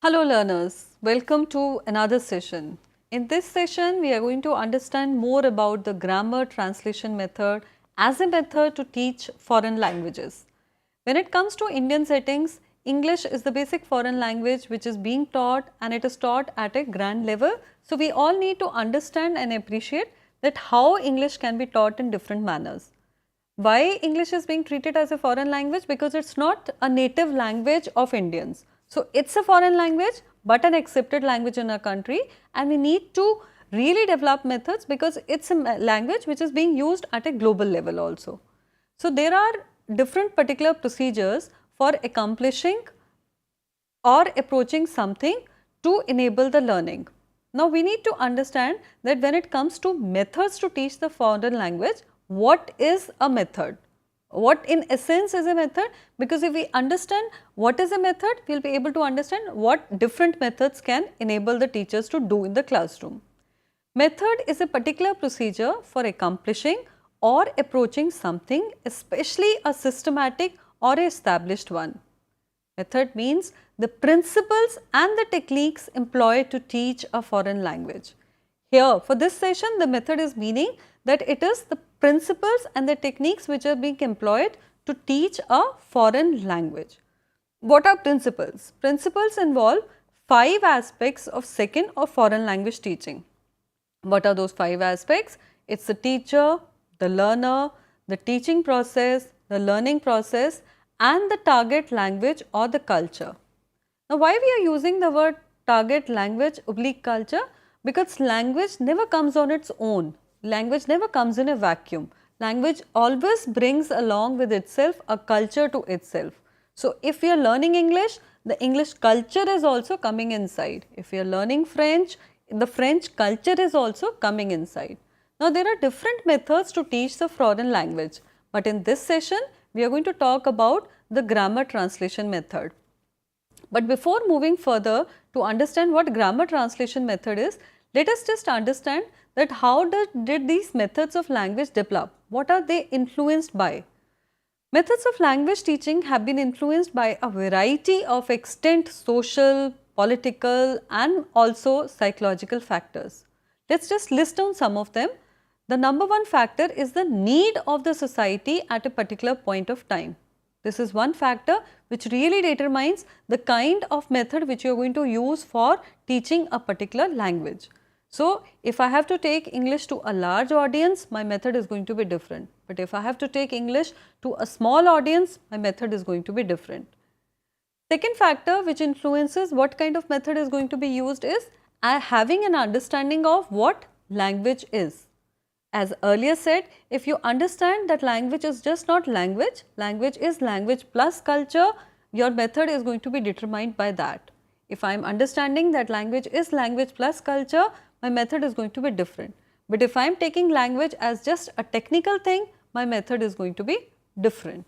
Hello learners, welcome to another session. In this session, we are going to understand more about the grammar translation method as a method to teach foreign languages. When it comes to Indian settings, English is the basic foreign language which is being taught and it is taught at a grand level. So, we all need to understand and appreciate that how English can be taught in different manners. Why English is being treated as a foreign language? Because it is not a native language of Indians. So, it is a foreign language, but an accepted language in our country, and we need to really develop methods because it is a language which is being used at a global level also. So, there are different particular procedures for accomplishing or approaching something to enable the learning. Now, we need to understand that when it comes to methods to teach the foreign language, what is a method? What in essence is a method? Because if we understand what is a method, we will be able to understand what different methods can enable the teachers to do in the classroom. Method is a particular procedure for accomplishing or approaching something, especially a systematic or established one. Method means the principles and the techniques employed to teach a foreign language. Here for this session, the method is meaning that it is the principles and the techniques which are being employed to teach a foreign language. What are principles? Principles involve 5 aspects of second or foreign language teaching. What are those 5 aspects? It is the teacher, the learner, the teaching process, the learning process and the target language or the culture. Now, why we are using the word target language / culture? Because language never comes on its own. Language never comes in a vacuum. Language always brings along with itself a culture to itself. So, if we are learning English, the English culture is also coming inside. If we are learning French, the French culture is also coming inside. Now, there are different methods to teach the foreign language, but in this session, we are going to talk about the grammar translation method. But before moving further to understand what grammar translation method is, let us just understand that how did these methods of language develop? What are they influenced by? Methods of language teaching have been influenced by a variety of extent social, political and also psychological factors. Let us just list down some of them. The number one factor is the need of the society at a particular point of time. This is one factor which really determines the kind of method which you are going to use for teaching a particular language. So, if I have to take English to a large audience, my method is going to be different. But if I have to take English to a small audience, my method is going to be different. Second factor which influences what kind of method is going to be used is having an understanding of what language is. As earlier said, if you understand that language is just not language, language is language plus culture, your method is going to be determined by that. If I am understanding that language is language plus culture, my method is going to be different. But if I am taking language as just a technical thing, my method is going to be different.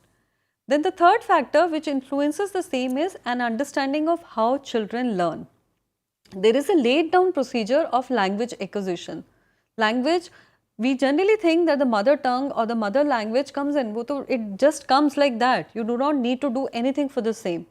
Then the third factor which influences the same is an understanding of how children learn. There is a laid down procedure of language acquisition. Language, we generally think that the mother tongue or the mother language comes in, it just comes like that. You do not need to do anything for the same.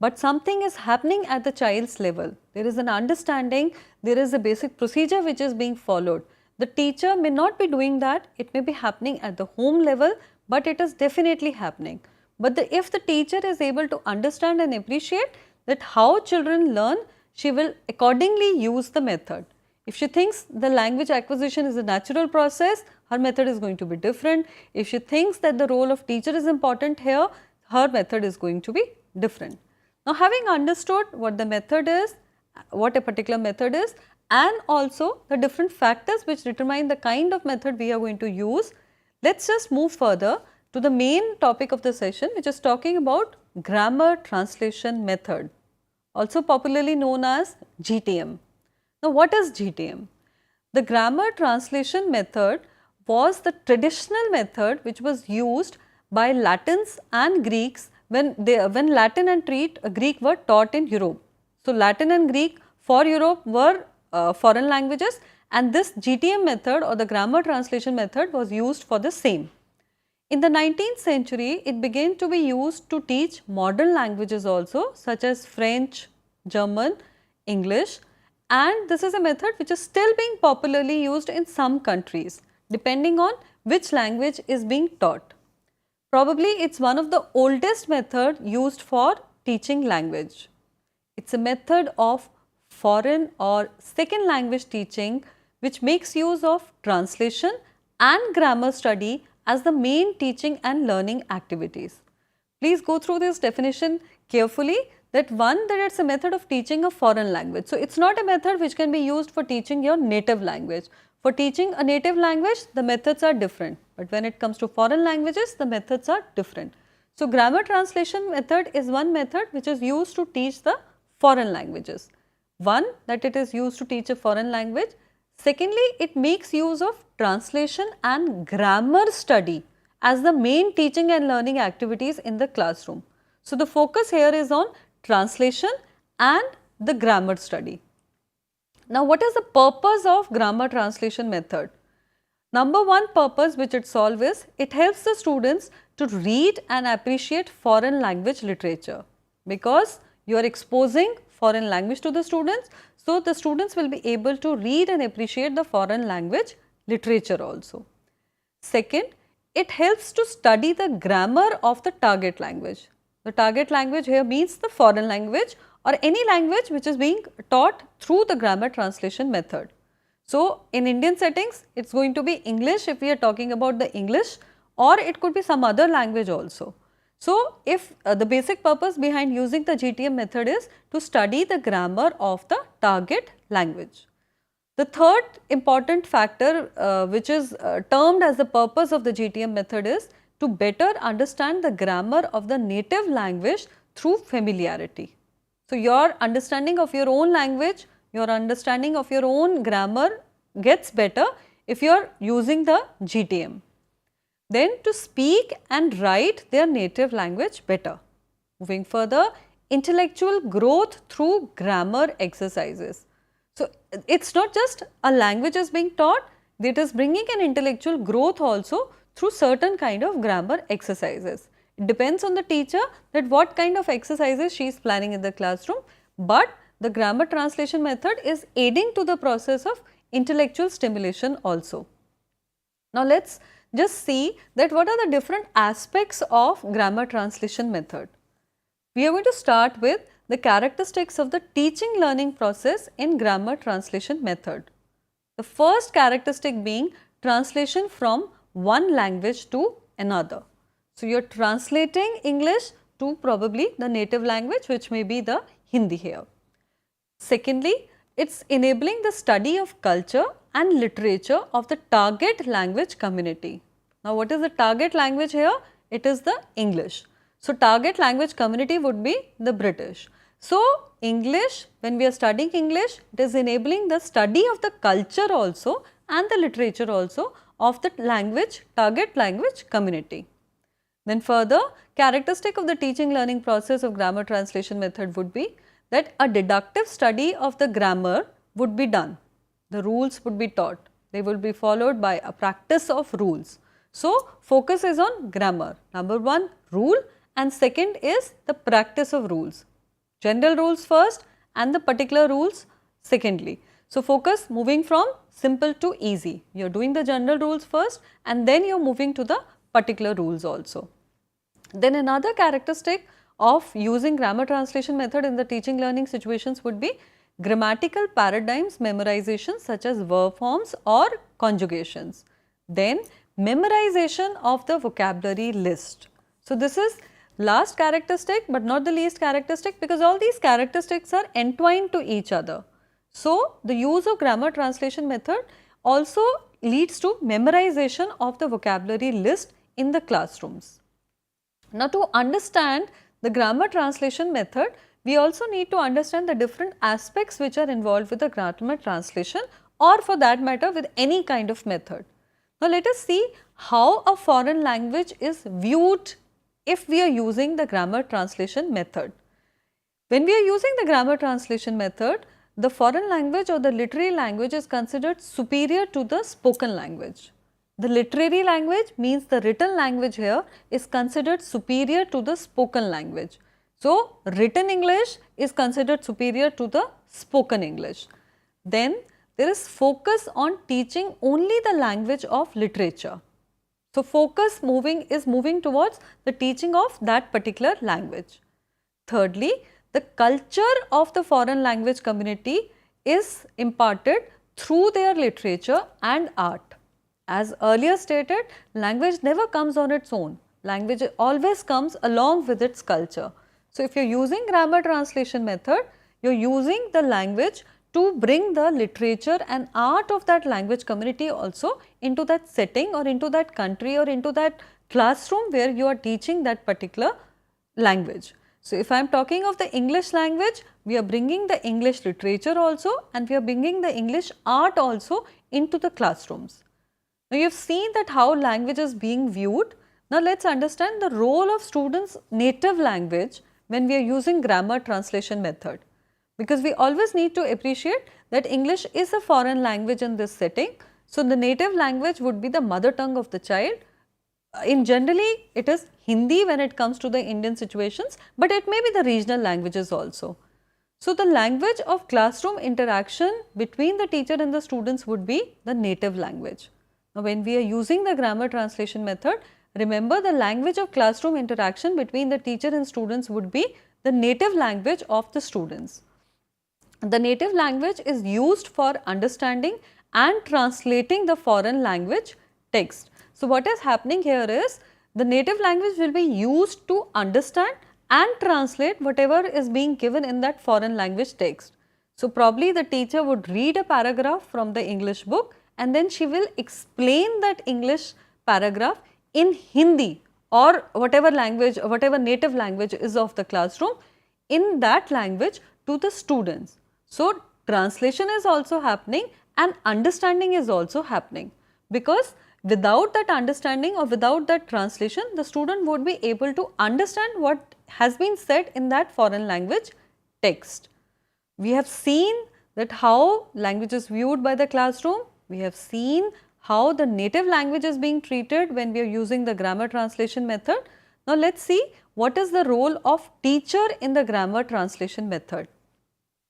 But something is happening at the child's level. There is an understanding, there is a basic procedure which is being followed. The teacher may not be doing that, it may be happening at the home level, but it is definitely happening. But if the teacher is able to understand and appreciate that how children learn, she will accordingly use the method. If she thinks the language acquisition is a natural process, her method is going to be different. If she thinks that the role of teacher is important here, her method is going to be different. Now, having understood what the method is, what a particular method is and also the different factors which determine the kind of method we are going to use, let us just move further to the main topic of the session which is talking about grammar translation method, also popularly known as GTM. Now, what is GTM? The grammar translation method was the traditional method which was used by Latins and Greeks when Latin and Greek were taught in Europe. So, Latin and Greek for Europe were foreign languages and this GTM method or the grammar translation method was used for the same. In the 19th century, it began to be used to teach modern languages also such as French, German, English, and this is a method which is still being popularly used in some countries depending on which language is being taught. Probably it's one of the oldest method used for teaching language. It's a method of foreign or second language teaching which makes use of translation and grammar study as the main teaching and learning activities. Please go through this definition carefully, that one, that it's a method of teaching a foreign language. So, it's not a method which can be used for teaching your native language. For teaching a native language, the methods are different, but when it comes to foreign languages, the methods are different. So, grammar translation method is one method which is used to teach the foreign languages. One, that it is used to teach a foreign language. Secondly, it makes use of translation and grammar study as the main teaching and learning activities in the classroom. So, the focus here is on translation and the grammar study. Now, what is the purpose of grammar translation method? Number one purpose which it solves is, it helps the students to read and appreciate foreign language literature, because you are exposing foreign language to the students. So, the students will be able to read and appreciate the foreign language literature also. Second, it helps to study the grammar of the target language. The target language here means the foreign language or any language which is being taught through the grammar translation method. So, in Indian settings, it is going to be English if we are talking about the English, or it could be some other language also. So, if the basic purpose behind using the GTM method is to study the grammar of the target language. The third important factor which is termed as the purpose of the GTM method is to better understand the grammar of the native language through familiarity. So, your understanding of your own language, your understanding of your own grammar gets better if you are using the GTM. Then to speak and write their native language better. Moving further, intellectual growth through grammar exercises. So, it is not just a language is being taught, it is bringing an intellectual growth also through certain kind of grammar exercises. It depends on the teacher that what kind of exercises she is planning in the classroom, but the grammar translation method is aiding to the process of intellectual stimulation also. Now, let us just see that what are the different aspects of grammar translation method. We are going to start with the characteristics of the teaching learning process in grammar translation method. The first characteristic being translation from one language to another. So, you are translating English to probably the native language, which may be the Hindi here. Secondly, it is enabling the study of culture and literature of the target language community. Now, what is the target language here? It is the English. So, target language community would be the British. So, English, when we are studying English, it is enabling the study of the culture also and the literature also of the language, target language community. Then further, characteristic of the teaching learning process of grammar translation method would be that a deductive study of the grammar would be done. The rules would be taught. They will be followed by a practice of rules. So, focus is on grammar. Number one, rule, and second is the practice of rules. General rules first and the particular rules secondly. So, focus moving from simple to easy. You are doing the general rules first and then you are moving to the particular rules also. Then another characteristic of using grammar translation method in the teaching learning situations would be grammatical paradigms memorization such as verb forms or conjugations. Then memorization of the vocabulary list. So, this is last characteristic but not the least characteristic, because all these characteristics are entwined to each other. So, the use of grammar translation method also leads to memorization of the vocabulary list in the classrooms. Now, to understand the grammar translation method, we also need to understand the different aspects which are involved with the grammar translation, or for that matter with any kind of method. Now, let us see how a foreign language is viewed if we are using the grammar translation method. When we are using the grammar translation method, the foreign language or the literary language is considered superior to the spoken language. The literary language means the written language here is considered superior to the spoken language. So, written English is considered superior to the spoken English. Then there is focus on teaching only the language of literature. So, focus is moving towards the teaching of that particular language. Thirdly, the culture of the foreign language community is imparted through their literature and art. As earlier stated, language never comes on its own. Language always comes along with its culture. So, if you are using grammar translation method, you are using the language to bring the literature and art of that language community also into that setting or into that country or into that classroom where you are teaching that particular language. So, if I am talking of the English language, we are bringing the English literature also and we are bringing the English art also into the classrooms. Now, you have seen that how language is being viewed. Now, let us understand the role of students' native language when we are using grammar translation method, because we always need to appreciate that English is a foreign language in this setting. So, the native language would be the mother tongue of the child. In generally, it is Hindi when it comes to the Indian situations, but it may be the regional languages also. So, the language of classroom interaction between the teacher and the students would be the native language. Now, when we are using the grammar translation method, remember the language of classroom interaction between the teacher and students would be the native language of the students. The native language is used for understanding and translating the foreign language text. So, what is happening here is the native language will be used to understand and translate whatever is being given in that foreign language text. So, probably the teacher would read a paragraph from the English book and then she will explain that English paragraph in Hindi or whatever language, whatever native language is of the classroom in that language to the students. So, translation is also happening and understanding is also happening, because without that understanding or without that translation, the student would be able to understand what has been said in that foreign language text. We have seen that how language is viewed by the classroom. We have seen how the native language is being treated when we are using the grammar translation method. Now, let us see what is the role of teacher in the grammar translation method.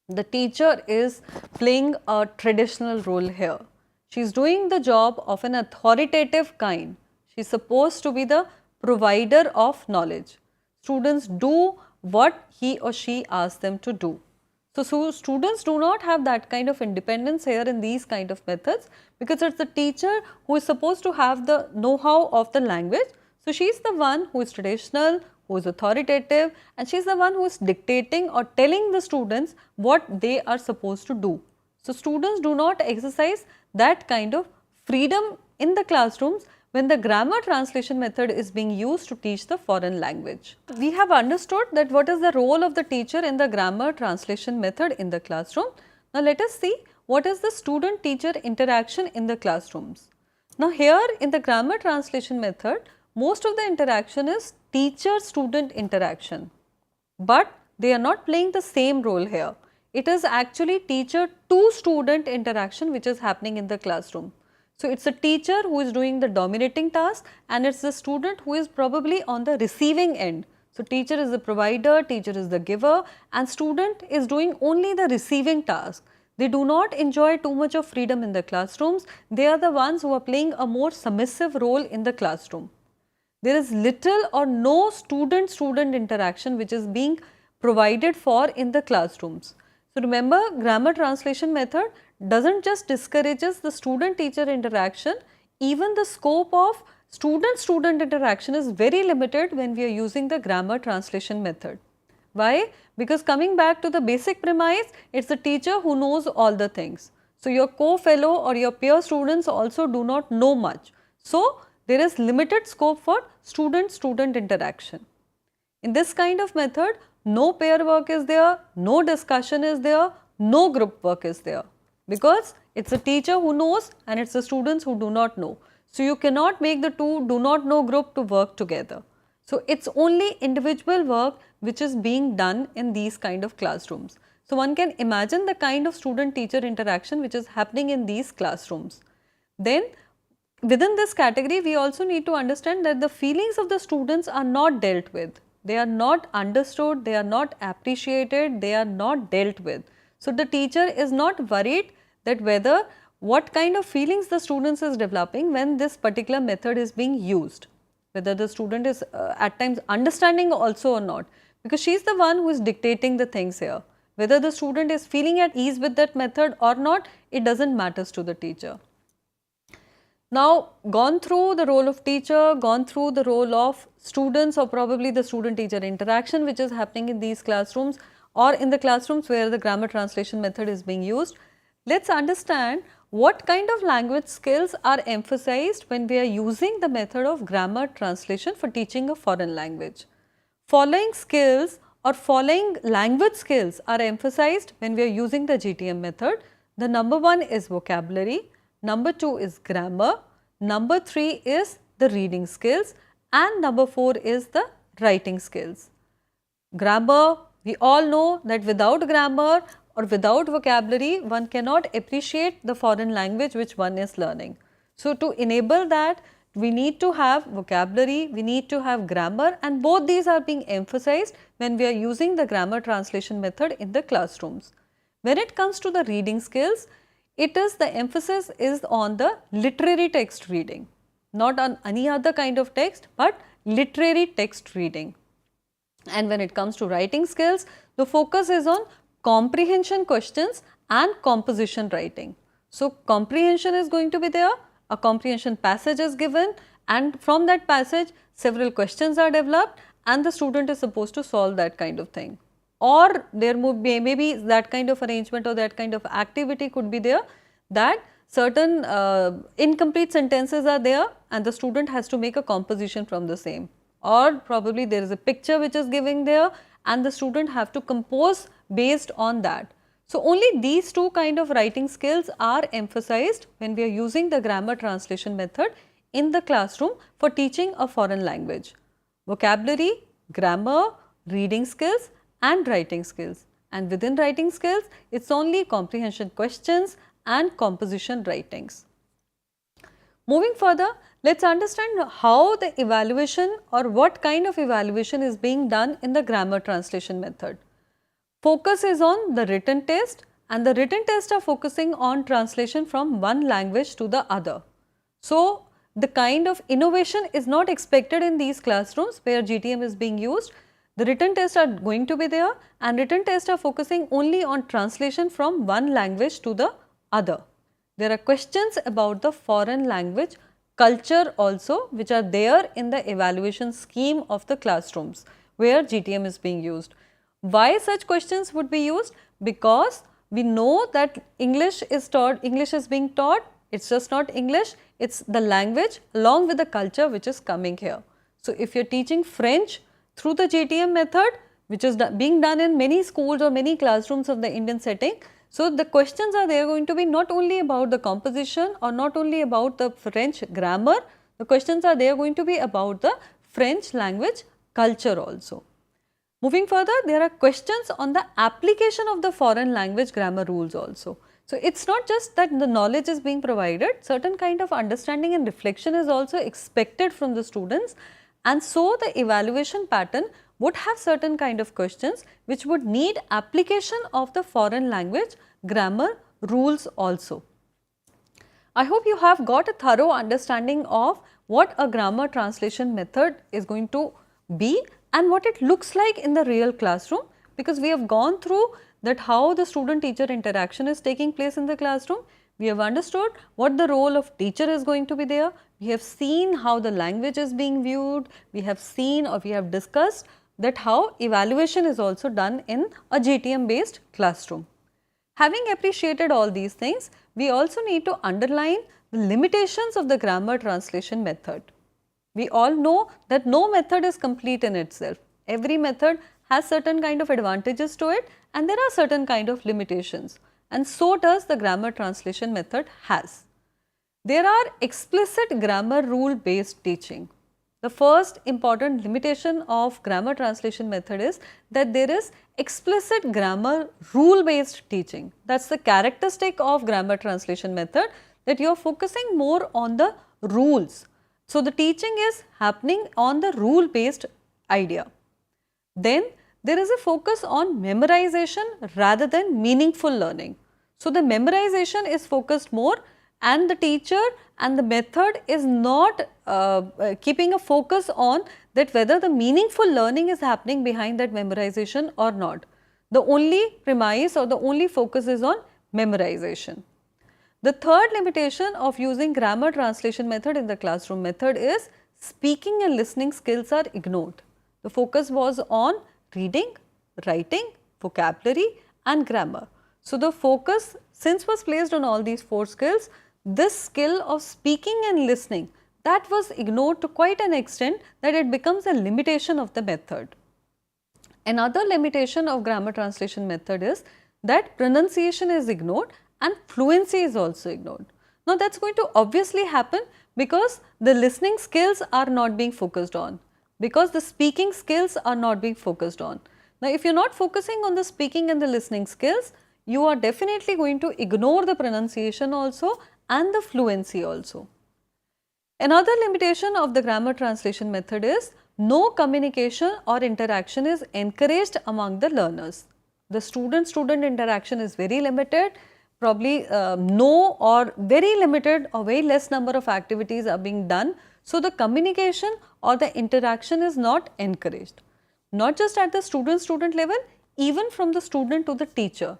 The teacher is playing a traditional role here. She is doing the job of an authoritative kind. She is supposed to be the provider of knowledge. Students do what he or she asks them to do. So, students do not have that kind of independence here in these kind of methods, because it is the teacher who is supposed to have the know-how of the language. So, she is the one who is traditional, who is authoritative, and she is the one who is dictating or telling the students what they are supposed to do. So, students do not exercise that kind of freedom in the classrooms when the grammar translation method is being used to teach the foreign language. We have understood that what is the role of the teacher in the grammar translation method in the classroom. Now, let us see what is the student-teacher interaction in the classrooms. Now, here in the grammar translation method, most of the interaction is teacher-student interaction, but they are not playing the same role here. It is actually teacher-to-student interaction which is happening in the classroom. So, it is a teacher who is doing the dominating task and it is the student who is probably on the receiving end. So, teacher is the provider, teacher is the giver, and student is doing only the receiving task. They do not enjoy too much of freedom in the classrooms. They are the ones who are playing a more submissive role in the classroom. There is little or no student-student interaction which is being provided for in the classrooms. So, remember, grammar translation method does not just discourages the student-teacher interaction, even the scope of student-student interaction is very limited when we are using the grammar translation method. Why? Because coming back to the basic premise, it is the teacher who knows all the things. So, your co-fellow or your peer students also do not know much. So, there is limited scope for student-student interaction. In this kind of method, no pair work is there, no discussion is there, no group work is there, because it is a teacher who knows and it is the students who do not know. So, you cannot make the two do not know group to work together. So, it is only individual work which is being done in these kind of classrooms. So, one can imagine the kind of student-teacher interaction which is happening in these classrooms. Then, within this category, we also need to understand that the feelings of the students are not dealt with. They are not understood, they are not appreciated, they are not dealt with. So, the teacher is not worried that whether what kind of feelings the students is developing when this particular method is being used, whether the student is at times understanding also or not, because she is the one who is dictating the things here. Whether the student is feeling at ease with that method or not, it does not matter to the teacher. Now, gone through the role of teacher, gone through the role of students or probably the student-teacher interaction which is happening in these classrooms or in the classrooms where the grammar translation method is being used. Let us understand what kind of language skills are emphasized when we are using the method of grammar translation for teaching a foreign language. Following skills or following language skills are emphasized when we are using the GTM method. The number 1 is vocabulary, number 2 is grammar, number 3 is the reading skills, and number 4 is the writing skills. Grammar, we all know that without grammar or without vocabulary, one cannot appreciate the foreign language which one is learning. So, to enable that, we need to have vocabulary, we need to have grammar, and both these are being emphasized when we are using the grammar translation method in the classrooms. When it comes to the reading skills, the emphasis is on the literary text reading, not on any other kind of text, but literary text reading. And when it comes to writing skills, the focus is on comprehension questions and composition writing. So, comprehension is going to be there, a comprehension passage is given, and from that passage several questions are developed and the student is supposed to solve that kind of thing. Or there maybe that kind of arrangement or that kind of activity could be there that certain incomplete sentences are there and the student has to make a composition from the same, or probably there is a picture which is given there and the student have to compose based on that. So, only these two kind of writing skills are emphasized when we are using the grammar translation method in the classroom for teaching a foreign language. Vocabulary, grammar, reading skills and writing skills, and within writing skills it is only comprehension questions and composition writings. Moving further, let us understand how the evaluation or what kind of evaluation is being done in the grammar translation method. Focus is on the written test, and the written tests are focusing on translation from one language to the other. So, the kind of innovation is not expected in these classrooms where GTM is being used. The written tests are going to be there and written tests are focusing only on translation from one language to the other. There are questions about the foreign language culture also which are there in the evaluation scheme of the classrooms where GTM is being used. Why such questions would be used? Because we know that English is being taught, it is just not English, it is the language along with the culture which is coming here. So, if you are teaching French through the GTM method which is being done in many schools or many classrooms of the Indian setting, so the questions are there going to be not only about the composition or not only about the French grammar, the questions are there going to be about the French language culture also. Moving further, there are questions on the application of the foreign language grammar rules also. So, it is not just that the knowledge is being provided, certain kind of understanding and reflection is also expected from the students, and so the evaluation pattern would have certain kind of questions which would need application of the foreign language grammar rules also. I hope you have got a thorough understanding of what a grammar translation method is going to be and what it looks like in the real classroom, because we have gone through that how the student teacher interaction is taking place in the classroom. We have understood what the role of teacher is going to be there. We have seen how the language is being viewed. We have seen or we have discussed that how evaluation is also done in a GTM based classroom. Having appreciated all these things, we also need to underline the limitations of the grammar translation method. We all know that no method is complete in itself. Every method has certain kind of advantages to it and there are certain kind of limitations, and so does the grammar translation method has. There are explicit grammar rule based teaching. The first important limitation of grammar translation method is that there is explicit grammar rule based teaching. That is the characteristic of grammar translation method, that you are focusing more on the rules. So, the teaching is happening on the rule based idea. Then there is a focus on memorization rather than meaningful learning. So, the memorization is focused more, and the teacher and the method is not keeping a focus on that whether the meaningful learning is happening behind that memorization or not. The only premise or the only focus is on memorization. The third limitation of using grammar translation method in the classroom method is speaking and listening skills are ignored. The focus was on reading, writing, vocabulary and grammar. So, the focus since was placed on all these 4 skills, this skill of speaking and listening, that was ignored to quite an extent that it becomes a limitation of the method. Another limitation of grammar translation method is that pronunciation is ignored and fluency is also ignored. Now, that is going to obviously happen because the listening skills are not being focused on, because the speaking skills are not being focused on. Now, if you are not focusing on the speaking and the listening skills, you are definitely going to ignore the pronunciation also and the fluency also. Another limitation of the grammar translation method is no communication or interaction is encouraged among the learners. The student-student interaction is very limited, probably no or very limited or very less number of activities are being done. So, the communication or the interaction is not encouraged, not just at the student-student level, even from the student to the teacher.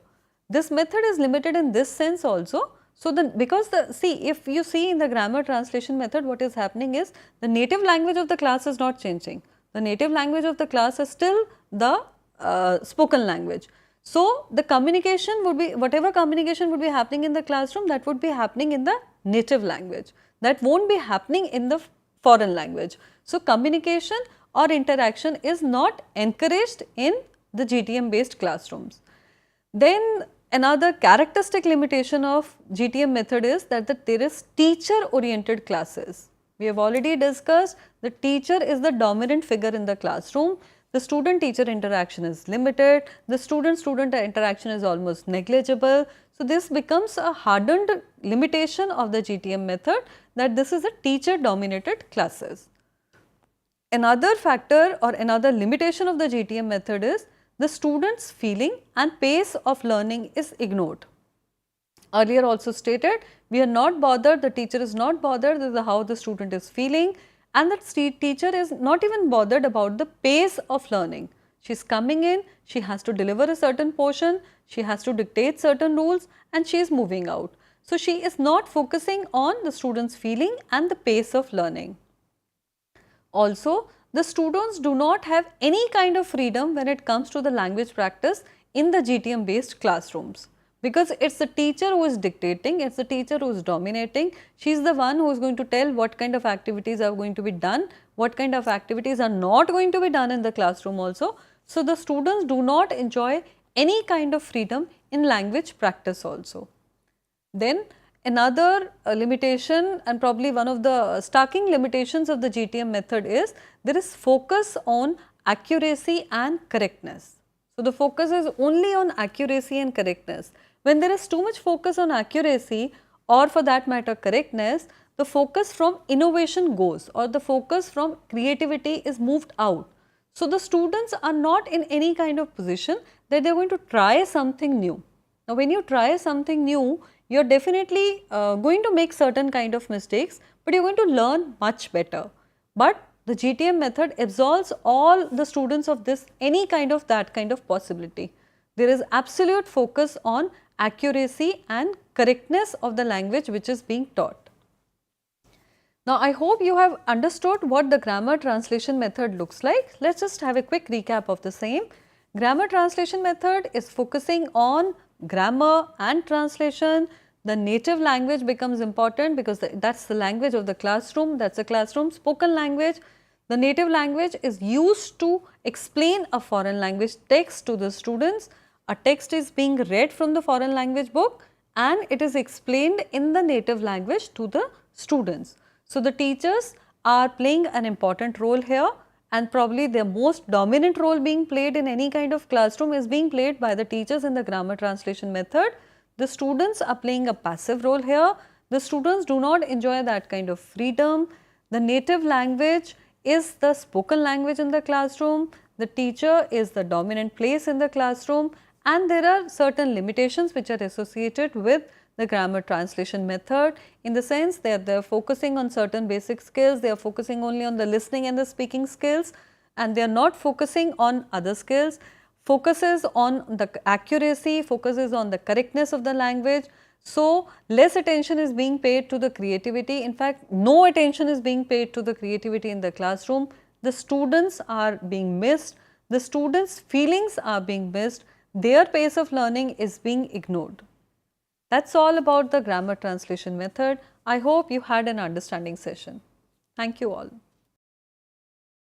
This method is limited in this sense also. So, because if you see in the grammar translation method, what is happening is the native language of the class is not changing. The native language of the class is still the spoken language. So, the communication would be, whatever communication would be happening in the classroom, that would be happening in the native language. That won't be happening in the foreign language. So, communication or interaction is not encouraged in the GTM based classrooms. Then another characteristic limitation of GTM method is that there is teacher oriented classes. We have already discussed the teacher is the dominant figure in the classroom. The student teacher interaction is limited, the student interaction is almost negligible. So, this becomes a hardened limitation of the GTM method, that this is a teacher dominated classes. Another factor or another limitation of the GTM method is the student's feeling and pace of learning is ignored. Earlier also stated, we are not bothered, the teacher is not bothered with how the student is feeling, and that teacher is not even bothered about the pace of learning. She is coming in, she has to deliver a certain portion, she has to dictate certain rules and she is moving out. So, she is not focusing on the student's feeling and the pace of learning. Also, the students do not have any kind of freedom when it comes to the language practice in the GTM based classrooms, because it is the teacher who is dictating, it is the teacher who is dominating. She is the one who is going to tell what kind of activities are going to be done, what kind of activities are not going to be done in the classroom also. So, the students do not enjoy any kind of freedom in language practice also. Then another limitation, and probably one of the starking limitations of the GTM method, is there is focus on accuracy and correctness. So, the focus is only on accuracy and correctness. When there is too much focus on accuracy, or for that matter correctness, the focus from innovation goes, or the focus from creativity is moved out. So, the students are not in any kind of position that they are going to try something new. Now, when you try something new, you are definitely going to make certain kind of mistakes, but you are going to learn much better. But the GTM method absolves all the students of this, any kind of that kind of possibility. There is absolute focus on accuracy and correctness of the language which is being taught. Now, I hope you have understood what the grammar translation method looks like. Let us just have a quick recap of the same. Grammar translation method is focusing on grammar and translation. The native language becomes important because that is the language of the classroom, that is the classroom spoken language. The native language is used to explain a foreign language text to the students. A text is being read from the foreign language book and it is explained in the native language to the students. So, the teachers are playing an important role here, and probably the most dominant role being played in any kind of classroom is being played by the teachers in the grammar translation method. The students are playing a passive role here. The students do not enjoy that kind of freedom. The native language is the spoken language in the classroom. the teacher is the dominant place in the classroom, and there are certain limitations which are associated with the grammar translation method, in the sense that they are focusing on certain basic skills, they are focusing only on the listening and the speaking skills, and they are not focusing on other skills, focuses on the accuracy, focuses on the correctness of the language. So, less attention is being paid to the creativity. In fact, no attention is being paid to the creativity in the classroom. The students are being missed, the students' feelings are being missed, their pace of learning is being ignored. That's all about the grammar translation method. I hope you had an understanding session. Thank you all.